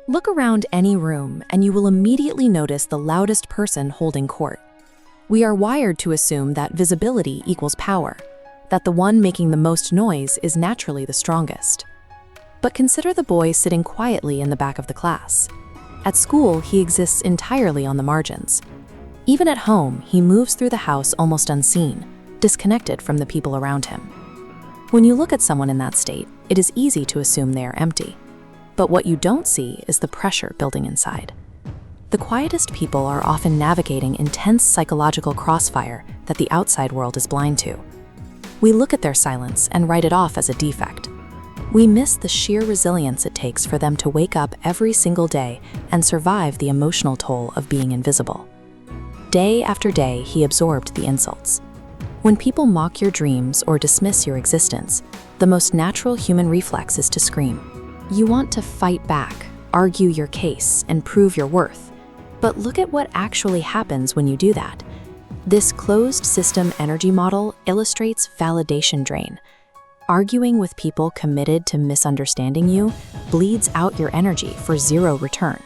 Look around any room and you will immediately notice the loudest person holding court. We are wired to assume that visibility equals power, that the one making the most noise is naturally the strongest. But consider the boy sitting quietly in the back of the class. At school, he exists entirely on the margins. Even at home, he moves through the house almost unseen, disconnected from the people around him. When you look at someone in that state, it is easy to assume they are empty. But what you don't see is the pressure building inside. The quietest people are often navigating intense psychological crossfire that the outside world is blind to. We look at their silence and write it off as a defect. We miss the sheer resilience it takes for them to wake up every single day and survive the emotional toll of being invisible. Day after day, he absorbed the insults. When people mock your dreams or dismiss your existence, the most natural human reflex is to scream. You want to fight back, argue your case, and prove your worth. But look at what actually happens when you do that. This closed system energy model illustrates validation drain. Arguing with people committed to misunderstanding you bleeds out your energy for zero return.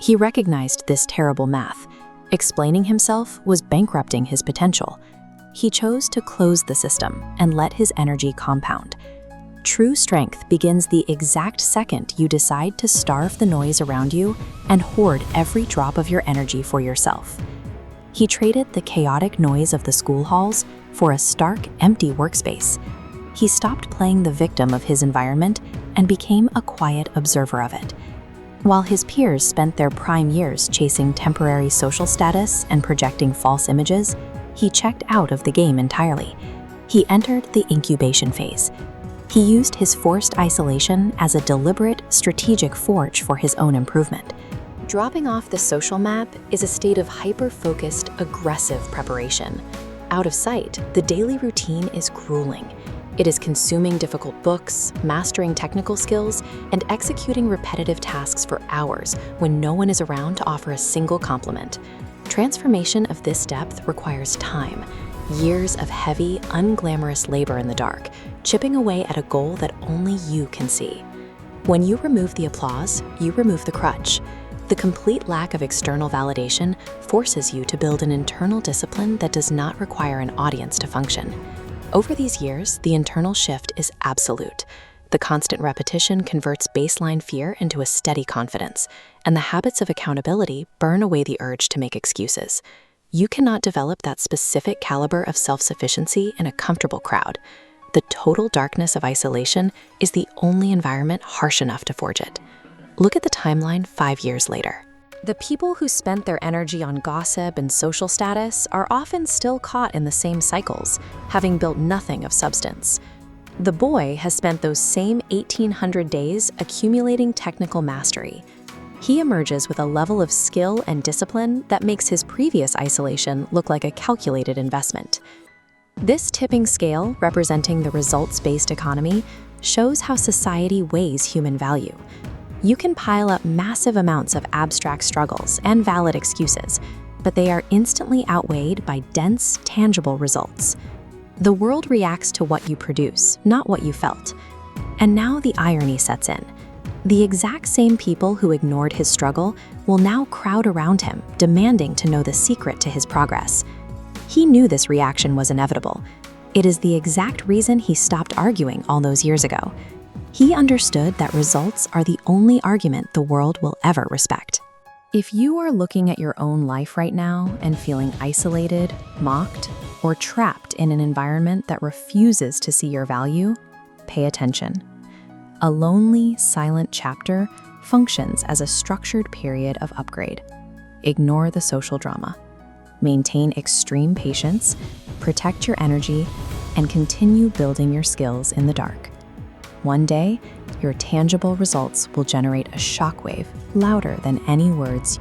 He recognized this terrible math. Explaining himself was bankrupting his potential. He chose to close the system and let his energy compound. True strength begins the exact second you decide to starve the noise around you and hoard every drop of your energy for yourself. He traded the chaotic noise of the school halls for a stark, empty workspace. He stopped playing the victim of his environment and became a quiet observer of it. While his peers spent their prime years chasing temporary social status and projecting false images, he checked out of the game entirely. He entered the incubation phase. He used his forced isolation as a deliberate, strategic forge for his own improvement. Dropping off the social map is a state of hyper-focused, aggressive preparation. Out of sight, the daily routine is grueling. It is consuming difficult books, mastering technical skills, and executing repetitive tasks for hours when no one is around to offer a single compliment. Transformation of this depth requires time. Years of heavy, unglamorous labor in the dark, chipping away at a goal that only you can see. When you remove the applause, you remove the crutch. The complete lack of external validation forces you to build an internal discipline that does not require an audience to function. Over these years, the internal shift is absolute. The constant repetition converts baseline fear into a steady confidence, and the habits of accountability burn away the urge to make excuses. You cannot develop that specific caliber of self-sufficiency in a comfortable crowd. The total darkness of isolation is the only environment harsh enough to forge it. Look at the timeline 5 years later. The people who spent their energy on gossip and social status are often still caught in the same cycles, having built nothing of substance. The boy has spent those same 1,800 days accumulating technical mastery. He emerges with a level of skill and discipline that makes his previous isolation look like a calculated investment. This tipping scale, representing the results-based economy, shows how society weighs human value. You can pile up massive amounts of abstract struggles and valid excuses, but they are instantly outweighed by dense, tangible results. The world reacts to what you produce, not what you felt. And now the irony sets in. The exact same people who ignored his struggle will now crowd around him, demanding to know the secret to his progress. He knew this reaction was inevitable. It is the exact reason he stopped arguing all those years ago. He understood that results are the only argument the world will ever respect. If you are looking at your own life right now and feeling isolated, mocked, or trapped in an environment that refuses to see your value, pay attention. A lonely, silent chapter functions as a structured period of upgrade. Ignore the social drama. Maintain extreme patience, protect your energy, and continue building your skills in the dark. One day, your tangible results will generate a shockwave louder than any words